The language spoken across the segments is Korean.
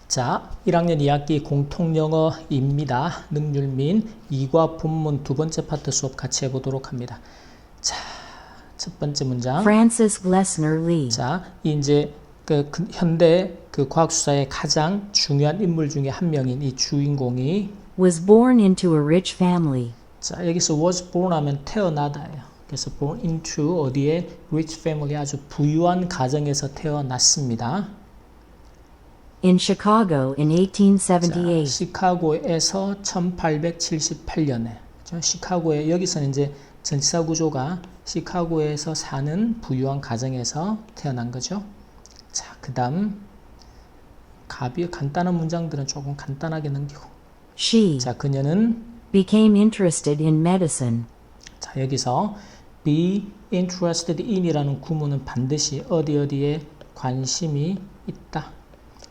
자, 1학년 2학기 공통영어입니다. 능률민 2과 본문 두 번째 파트 수업 같이 해보도록 합니다. 자, 첫 번째 문장. Francis Glessner Lee 자, 이제 현대 과학수사의 가장 중요한 인물 중에 한 명인 이 주인공이 was born into a rich family. 자, 여기서 was born 하면 태어나다예요. 그래서 born into 어디에 rich family 아주 부유한 가정에서 태어났습니다. In Chicago in 자, 1878. 시카고에서 1878년에 시카고에 여기서는 이제 전치사 구조가 시카고에서 사는 부유한 가정에서 태어난 거죠. 자, 그다음 간단한 문장들은 조금 간단하게 넘기고. She 자, 그녀는 became interested in medicine. 자, 여기서 be interested in이라는 구문은 반드시 어디에 관심이 있다.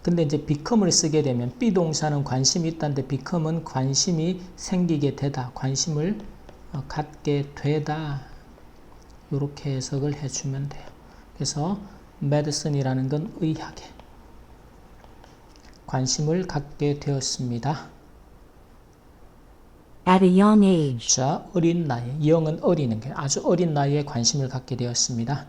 근데 이제 become을 쓰게 되면 be 동사는 관심이 있다는데 become은 관심이 생기게 되다, 관심을 갖게 되다. 이렇게 해석을 해주면 돼요. 그래서 medicine이라는 건 의학에 관심을 갖게 되었습니다. At a young age. 자, 어린 나이, young은 어리는 게 아주 어린 나이에 관심을 갖게 되었습니다.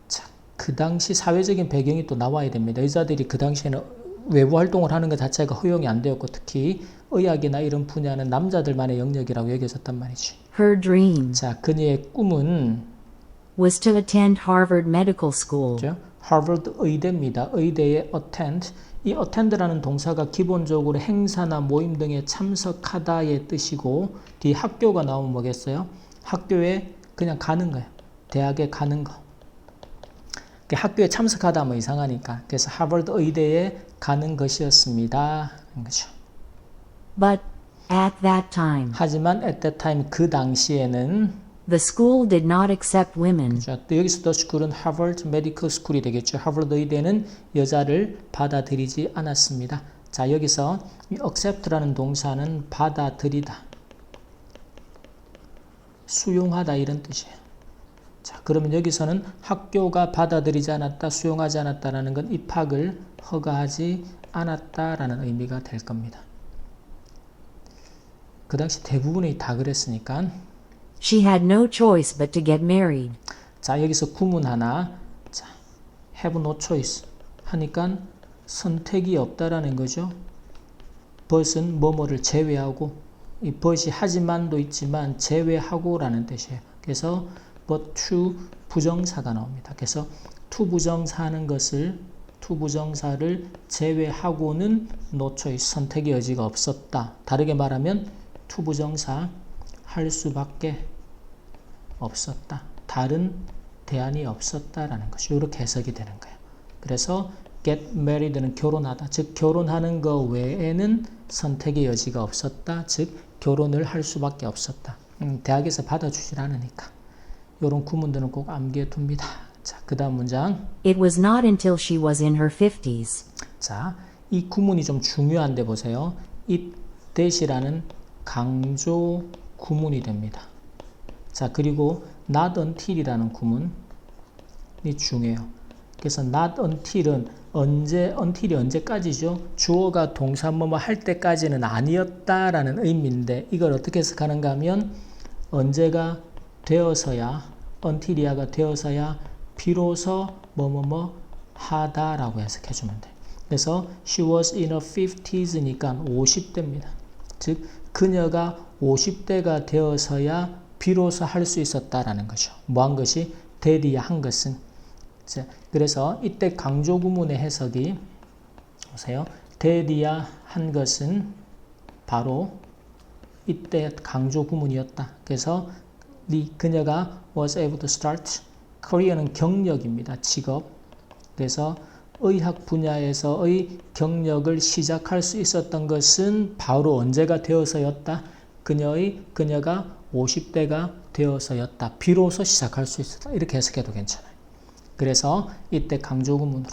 자, 그 당시 사회적인 배경이 또 나와야 됩니다. 여자들이 그 당시에는 외부 활동을 하는 것 자체가 허용이 안 되었고 특히 의학이나 이런 분야는 남자들만의 영역이라고 여겨졌단 말이지. Her dream 자, 그녀의 꿈은 was to attend Harvard Medical School. 하버드 의대입니다. 의대에 attend. 이 attend라는 동사가 기본적으로 행사나 모임 등에 참석하다의 뜻이고 뒤에 학교가 나오면 뭐겠어요? 학교에 그냥 가는 거예요. 대학에 가는 거. 학교에 참석하다 하면 이상하니까. 그래서 하버드 의대에 가는 것이었습니다. 그렇죠. But at that time, 하지만 at that time 그 당시에는 the school did not accept women. 자, 또 여기서 the school은 하버드 메디컬 스쿨이 되겠죠. 하버드 의대는 여자를 받아들이지 않았습니다. 자, 여기서 이 accept라는 동사는 받아들이다, 수용하다 이런 뜻이에요. 자, 그러면 여기서는 학교가 받아들이지 않았다, 수용하지 않았다라는 건 입학을 허가하지 않았다라는 의미가 될 겁니다. 그 당시 대부분이 다 그랬으니까. She had no choice but to get married. 자, 여기서 구문 하나. 자, have no choice 하니까 선택이 없다라는 거죠. but은 뭐뭐를 제외하고, 이 but이 하지만도 있지만 제외하고라는 뜻이에요. 그래서 but to 부정사가 나옵니다. 그래서 to 부정사 하는 것을, to 부정사를 제외하고는 no choice, 선택의 여지가 없었다. 다르게 말하면 to 부정사 할 수밖에 없었다. 다른 대안이 없었다라는 것이 이렇게 해석이 되는 거예요. 그래서 get married는 결혼하다. 즉 결혼하는 것 외에는 선택의 여지가 없었다. 즉 결혼을 할 수밖에 없었다. 대학에서 받아주질 않으니까. 이런 구문들은 꼭 암기해 둡니다. 자, 그 다음 문장. It was not until she was in her 50s. 자, 이 구문이 좀 중요한데 보세요. it that이라는 강조 구문이 됩니다. 자, 그리고 not until이라는 구문이 중요해요. 그래서 not until은 until이 언제까지죠? 주어가 동사 뭐뭐 할 때까지는 아니었다라는 의미인데 이걸 어떻게 해석하는가 하면 언제가 되어서야, until이야가 되어서야 비로소 뭐뭐뭐 하다라고 해석해주면 돼. 그래서 she was in her 50s니까 50대입니다. 즉 그녀가 50대가 되어서야 비로소 할 수 있었다라는 거죠. 뭐 한 것이? 대리야 한 것은. 자, 그래서 이때 강조 구문의 해석이 보세요. 대리야 한 것은 바로 이때 강조 구문이었다. 그래서 그녀가 was able to start. career는 경력입니다. 직업. 그래서 의학 분야에서의 경력을 시작할 수 있었던 것은 바로 언제가 되어서였다. 그녀가 50대가 되어서였다. 비로소 시작할 수 있었다. 이렇게 해석해도 괜찮아요. 그래서 이때 강조구문으로.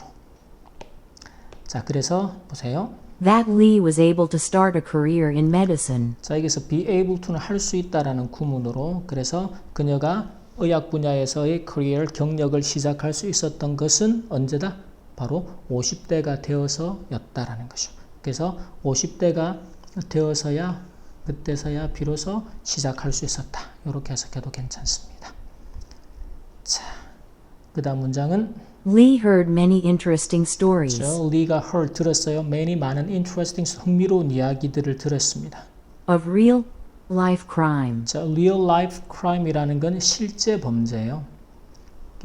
자, 그래서 보세요. That Lee was able to start a career in medicine. 자, 여기서 be able to는 할 수 있다라는 구문으로. 그래서 그녀가 의학 분야에서의 career 경력을 시작할 수 있었던 것은 언제다? 바로 50대가 되어서였다라는 것이죠. 그래서 50대가 되어서야 그때서야 비로소 시작할 수 있었다. 이렇게 해석해도 괜찮습니다. 자, 그 다음 문장은 Lee heard many interesting stories 리가 heard 들었어요. many 많은 interesting 흥미로운 이야기들을 들었습니다. of real life crime. 자, real life crime이라는 건 실제 범죄예요.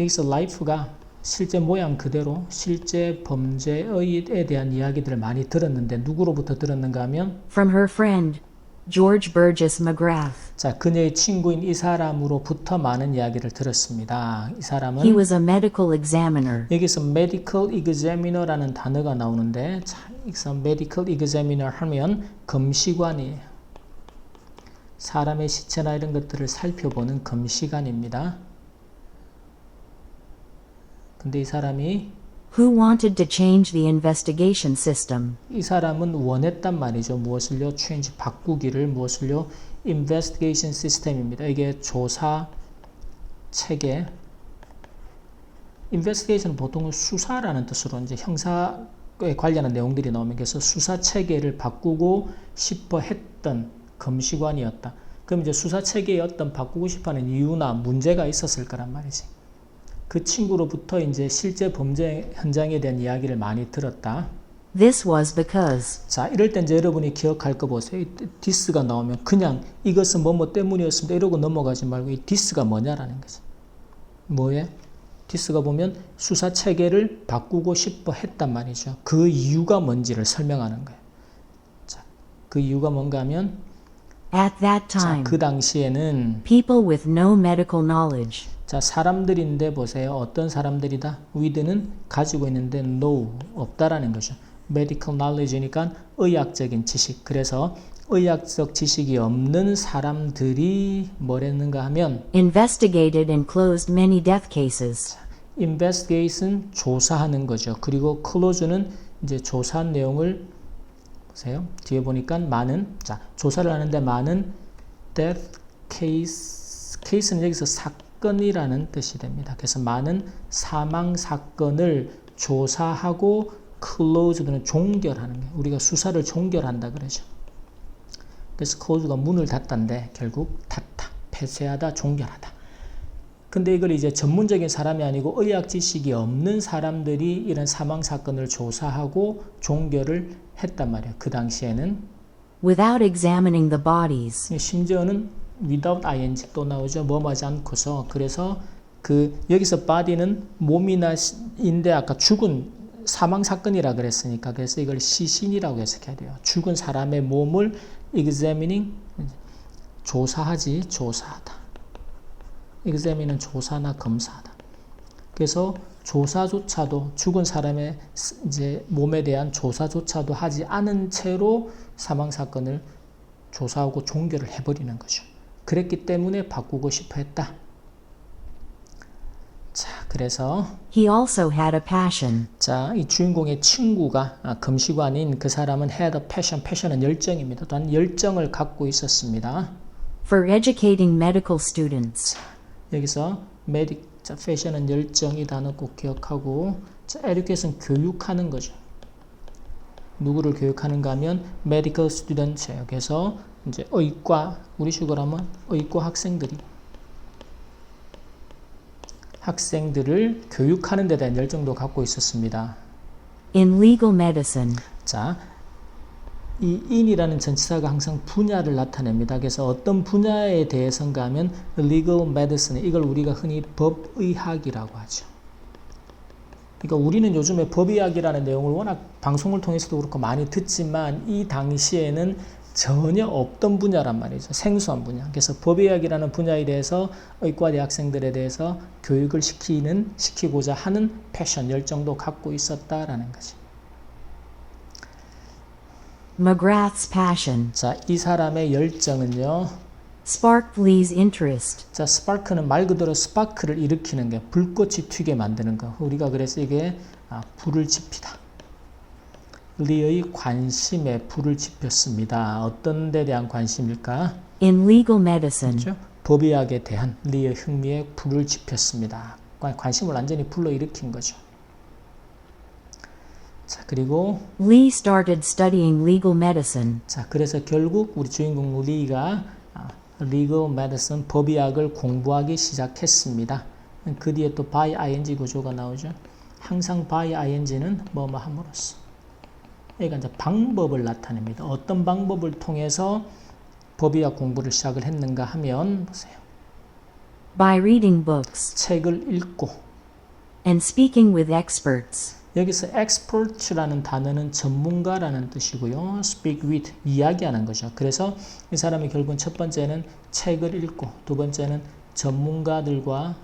여기서 life가 실제 모양 그대로 실제 범죄에 대한 이야기들을 많이 들었는데 누구로부터 들었는가 하면 From her friend, George Burgess McGrath. 자, 그녀의 친구인 이 사람으로부터 많은 이야기를 들었습니다. 이 He 사람은 was a medical examiner. 여기서 medical examiner라는 단어가 나오는데 자, 여기서 medical examiner 하면 검시관이에요. 사람의 시체나 이런 것들을 살펴보는 검시관입니다. 근데 이 사람이 Who wanted to change the investigation system. 이 사람은 원했단 말이죠. 무엇을요? change 바꾸기를 무엇을요? investigation system입니다. 이게 조사 체계. investigation 보통은 수사라는 뜻으로 이제 형사에 관련한 내용들이 나오면 그래서 수사 체계를 바꾸고 싶어 했던 검시관이었다. 그럼 이제 수사 체계의 어떤 바꾸고 싶어하는 이유나 문제가 있었을 거란 말이지. 그 친구로부터 이제 실제 범죄 현장에 대한 이야기를 많이 들었다. This was because 자, 이럴 때 이제 여러분이 기억할 거 보세요. 이 this가 나오면 그냥 이것은 뭐뭐 때문이었습니다. 이러고 넘어가지 말고 이 this가 뭐냐라는 거죠. 뭐에? this가 보면 수사 체계를 바꾸고 싶어 했단 말이죠. 그 이유가 뭔지를 설명하는 거예요. 자, 그 이유가 뭔가 하면 at that 자, time, 그 당시에는 people with no medical knowledge 자, 사람들인데 보세요. 어떤 사람들이다? with는 가지고 있는데 no, 없다라는 거죠. medical knowledge니까 의학적인 지식. 그래서 의학적 지식이 없는 사람들이 뭐랬는가 하면 investigated and closed many death cases. investigation 조사하는 거죠. 그리고 close는 이제 조사한 내용을 보세요. 뒤에 보니까 많은 자, 조사를 하는데 많은 death case는 여기서 사건이라는 뜻이 됩니다. 그래서 많은 사망 사건을 조사하고 close는 종결하는 거예요. 우리가 수사를 종결한다 그러죠. 그래서 close가 문을 닫다인데 결국 닫다, 폐쇄하다, 종결하다. 근데 이걸 이제 전문적인 사람이 아니고 의학 지식이 없는 사람들이 이런 사망 사건을 조사하고 종결을 했단 말이에요. 그 당시에는 Without examining the bodies, 심지어는 without ing 또 나오죠. 뭐하지 않고서. 그래서 그 여기서 body는 몸이나 인데 아까 죽은 사망 사건이라 그랬으니까 그래서 이걸 시신이라고 해석해야 돼요. 죽은 사람의 몸을 examining 조사하지 조사하다. examine은 조사나 검사하다. 그래서 조사조차도 죽은 사람의 이제 몸에 대한 조사조차도 하지 않은 채로 사망 사건을 조사하고 종결을 해버리는 거죠. 그랬기 때문에 바꾸고 싶어 했다. 자, 그래서 he also had a passion 자, 이 주인공의 친구가 검시관인 그 사람은 had a passion, passion은 열정입니다. 또한 열정을 갖고 있었습니다. for educating medical students. 여기서 medic, 자, fashion은 열정 이 단어 꼭 기억하고 자, education 교육하는 거죠. 누구를 교육하는가 하면 medical students예요. 그래서 이제 의과, 우리 식으로 하면 의과 학생들을 교육하는 데 대한 열정도 갖고 있었습니다. In legal medicine, 자, 이 in이라는 전치사가 항상 분야를 나타냅니다. 그래서 어떤 분야에 대해서인가 하면 legal medicine, 이걸 우리가 흔히 법의학이라고 하죠. 그러니까 우리는 요즘에 법의학이라는 내용을 워낙 방송을 통해서도 그렇고 많이 듣지만 이 당시에는 전혀 없던 분야란 말이죠. 생소한 분야. 그래서 법의학이라는 분야에 대해서 의과대 학생들에 대해서 교육을 시키고자 하는 패션, 열정도 갖고 있었다라는 거죠. McGrath's passion 자, 이 사람의 열정은요. sparked Lee's interest. 자, 스파크는 말 그대로 스파크를 일으키는 게 불꽃이 튀게 만드는 거. 우리가 그래서 이게 불을 지피다. 리의 관심에 불을 지폈습니다. 어떤 데 대한 관심일까? In legal medicine, 그렇죠? 법의학에 대한 리의 흥미에 불을 지폈습니다. 관심을 완전히 불러일으킨 거죠. 그리고 Lee started studying legal medicine. 자, 그래서 결국 우리 주인공 리가 legal medicine 법의학을 공부하기 시작했습니다. 그 뒤에 또 by ing 구조가 나오죠. 항상 by ing는 뭐뭐 함으로써. 여기가 이제 방법을 나타냅니다. 어떤 방법을 통해서 법의학 공부를 시작을 했는가 하면 보세요. By reading books 책을 읽고 and speaking with experts. 여기서 expert라는 단어는 전문가라는 뜻이고요. speak with, 이야기하는 거죠. 그래서 이 사람이 결국은 첫 번째는 책을 읽고 두 번째는 전문가들과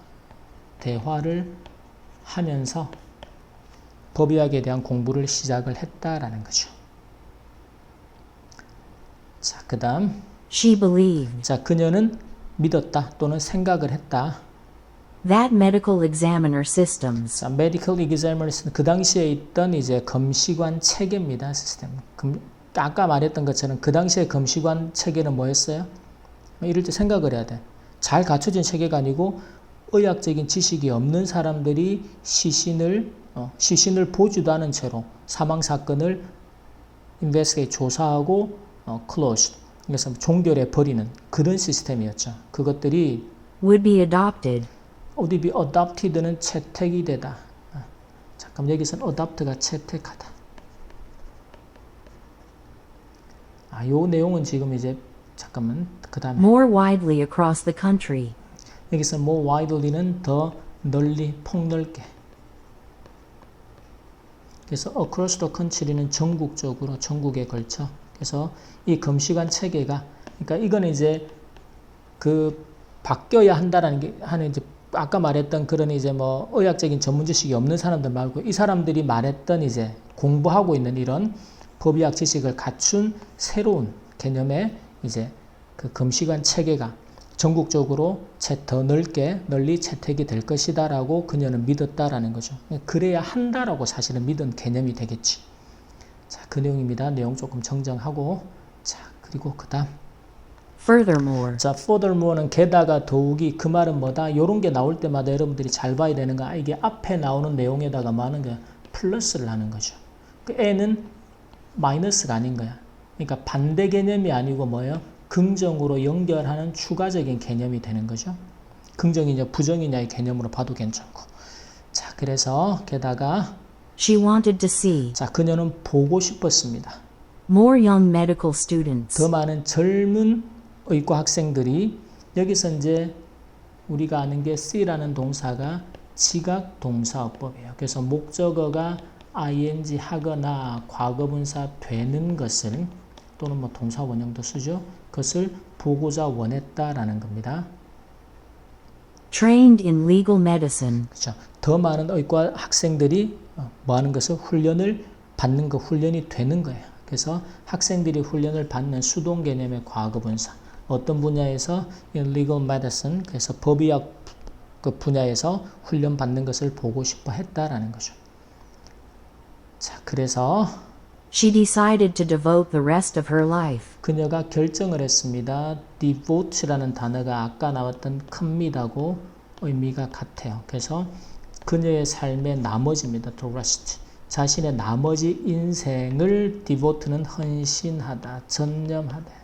대화를 하면서 법의학에 대한 공부를 시작을 했다라는 거죠. 자, 그 다음 She believed 자, 그녀는 믿었다 또는 생각을 했다. that medical examiner systems 자, medical examiners는 그 당시에 있던 이제 검시관 체계입니다. 시스템. 아까 말했던 것처럼 그 당시에 검시관 체계는 뭐였어요? 이럴 때 생각을 해야 돼. 잘 갖춰진 체계가 아니고 의학적인 지식이 없는 사람들이 시신을 보지도 않은 채로 사망 사건을 investigate 조사하고 closed. 그래서 종결해 버리는 그런 시스템이었죠. 그것들이 would be adopted. would be adopted는 채택이 되다. 잠깐 여기서는 adopt가 채택하다. 요 내용은 지금 이제 잠깐만 그 다음에 More widely across the country. 여기서 more widely는 더 널리 폭넓게. 그래서 across the country는 전국적으로 전국에 걸쳐. 그래서 이 검시관 체계가 그러니까 이거는 이제 그 바뀌어야 한다라는 게 하는 이제 아까 말했던 그런 이제 뭐 의학적인 전문 지식이 없는 사람들 말고 이 사람들이 말했던 이제 공부하고 있는 이런 법의학 지식을 갖춘 새로운 개념의 이제 그 검시관 체계가 전국적으로 더 널리 채택이 될 것이다라고 그녀는 믿었다라는 거죠. 그래야 한다라고 사실은 믿은 개념이 되겠지. 자, 그 내용입니다. 내용 조금 정정하고 자, 그리고 그다음 Furthermore, 자, furthermore는 게다가 더욱이 그 말은 뭐다? 요런 게 나올 때마다 여러분들이 잘 봐야 되는 거 이게 앞에 나오는 내용에다가 뭐 하는 거야? 플러스를 하는 거죠. 그 N은 마이너스가 아닌 거야. 그러니까 반대 개념이 아니고 뭐예요? 긍정으로 연결하는 추가적인 개념이 되는 거죠. 긍정이냐 부정이냐의 개념으로 봐도 괜찮고. 자, 그래서 게다가 she wanted to see 자, 그녀는 보고 싶었습니다. more young medical students 더 많은 젊은 의과 학생들이 여기서 이제 우리가 아는 게 see라는 동사가 지각 동사어법이에요. 그래서 목적어가 ing 하거나 과거분사 되는 것을 또는 뭐 동사 원형도 쓰죠. 그것을 보고자 원했다라는 겁니다. trained in legal medicine. 그렇죠. 더 많은 의과 학생들이 뭐 하는 것을 훈련을 받는 거 훈련이 되는 거예요. 그래서 학생들이 훈련을 받는 수동 개념의 과거분사. 어떤 분야에서 in legal medicine 그래서 법의학 그 분야에서 훈련 받는 것을 보고 싶어 했다라는 거죠. 자, 그래서 She decided to devote the rest of her life 그녀가 결정을 했습니다. devote라는 단어가 아까 나왔던 commit하고 의미가 같아요. 그래서 그녀의 삶의 나머지입니다. the rest. 자신의 나머지 인생을 devote는 헌신하다, 전념하다.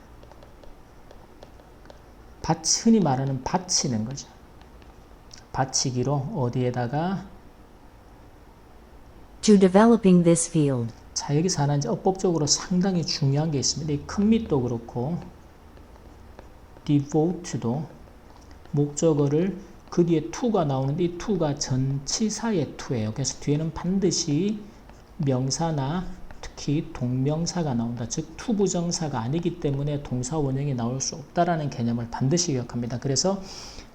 흔히 말하는 바치는 거죠. 바치기로 어디에다가 to developing this field. 자, 여기서 하나 이제 어법적으로 상당히 중요한 게 있습니다. 이 commit도 그렇고 devote도 목적어를 그 뒤에 to가 나오는데 이 to가 전치사의 to예요. 그래서 뒤에는 반드시 명사나 특히 동명사가 나온다. 즉 투부정사가 아니기 때문에 동사 원형이 나올 수 없다라는 개념을 반드시 기억합니다. 그래서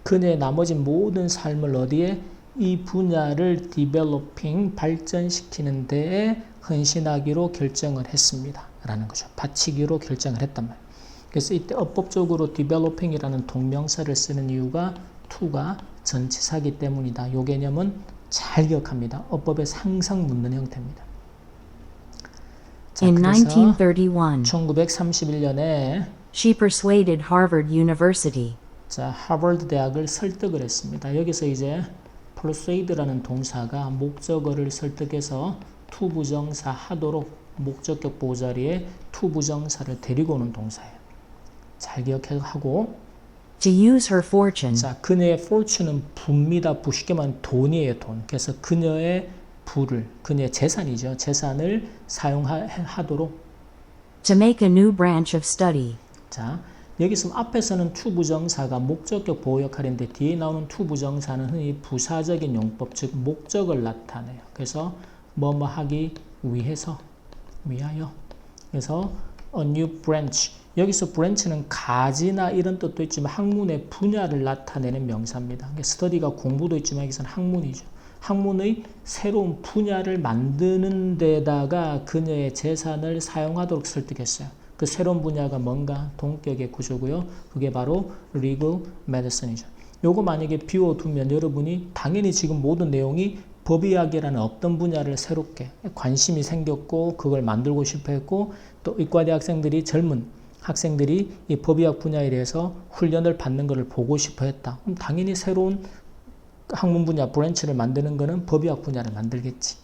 그녀의 나머지 모든 삶을 어디에 이 분야를 developing 발전시키는 데에 헌신하기로 결정을 했습니다. 라는 거죠. 바치기로 결정을 했단 말이에요. 그래서 이때 어법적으로 developing이라는 동명사를 쓰는 이유가 to가 전치사기 때문이다. 이 개념은 잘 기억합니다. 어법에서 항상 묻는 형태입니다. 자, In 그래서 1931, 1931년에 she persuaded Harvard University 자, 하버드 대학을 설득을 했습니다. 여기서 이제 persuade라는 동사가 목적어를 설득해서 투부정사 하도록 목적격 보호 자리에 투부정사를 데리고 오는 동사예요. 잘 기억하고 To use her fortune. 자, 그녀의 fortune은 부입니다. 쉽게 말하면 돈이에요, 돈. 그래서 그녀의 부를, 그녀의 재산이죠. 재산을 사용하도록. To make a new branch of study. 자, 여기서 앞에서는 투부정사가 목적격 보호 역할인데 뒤에 나오는 투부정사는 흔히 부사적인 용법, 즉 목적을 나타내요. 그래서 뭐뭐 하기 위해서, 위하여. 그래서 a new branch. 여기서 branch는 가지나 이런 뜻도 있지만 학문의 분야를 나타내는 명사입니다. 스터디가 공부도 있지만 여기서는 학문이죠. 학문의 새로운 분야를 만드는 데다가 그녀의 재산을 사용하도록 설득했어요. 그 새로운 분야가 뭔가? 동격의 구조고요. 그게 바로 legal medicine이죠. 요거 만약에 비워두면 여러분이 당연히 지금 모든 내용이 법의학이라는 어떤 분야를 새롭게 관심이 생겼고 그걸 만들고 싶어 했고 또 의과대 학생들이 젊은 학생들이 이 법의학 분야에 대해서 훈련을 받는 것을 보고 싶어 했다. 그럼 당연히 새로운 학문 분야 브랜치를 만드는 거는 법의학 분야를 만들겠지.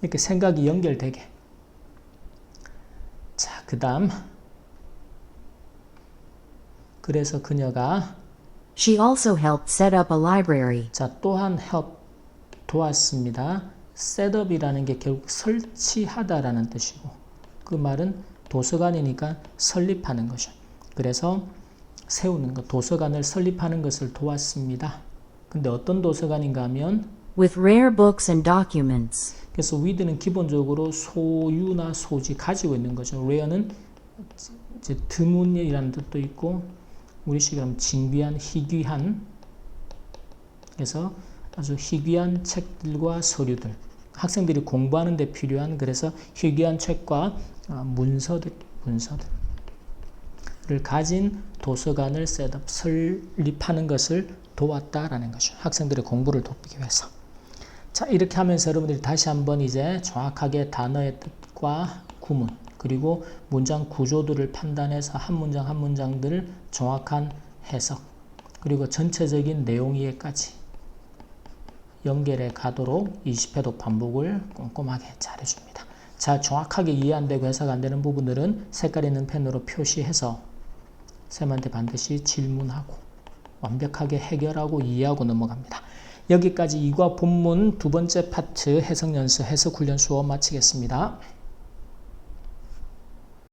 이렇게 생각이 연결되게. 자, 그 다음 그래서 그녀가 She also helped set up a library. 자, 또한 help 도왔습니다. setup이라는 게 결국 설치하다라는 뜻이고 그 말은 도서관이니까 설립하는 거죠. 그래서 세우는 것, 도서관을 설립하는 것을 도왔습니다. 근데 어떤 도서관인가 하면 With rare books and documents. 그래서 with는 기본적으로 소유나 소지 가지고 있는 거죠. rare는 이제 드문이라는 뜻도 있고 우리식으로 하면 진귀한, 희귀한 그래서 아주 희귀한 책들과 서류들 학생들이 공부하는 데 필요한 그래서 희귀한 책과 문서들을 가진 도서관을 셋업, 설립하는 것을 도왔다라는 거죠. 학생들의 공부를 돕기 위해서. 자, 이렇게 하면서 여러분들이 다시 한번 이제 정확하게 단어의 뜻과 구문 그리고 문장 구조들을 판단해서 한 문장 한 문장들을 정확한 해석 그리고 전체적인 내용 이해까지 연결해 가도록 20회독 반복을 꼼꼼하게 잘해줍니다. 자, 정확하게 이해 안 되고 해석 안 되는 부분들은 색깔 있는 펜으로 표시해서 쌤한테 반드시 질문하고 완벽하게 해결하고 이해하고 넘어갑니다. 여기까지 이과 본문 두 번째 파트 해석 연습 해석 훈련 수업 마치겠습니다.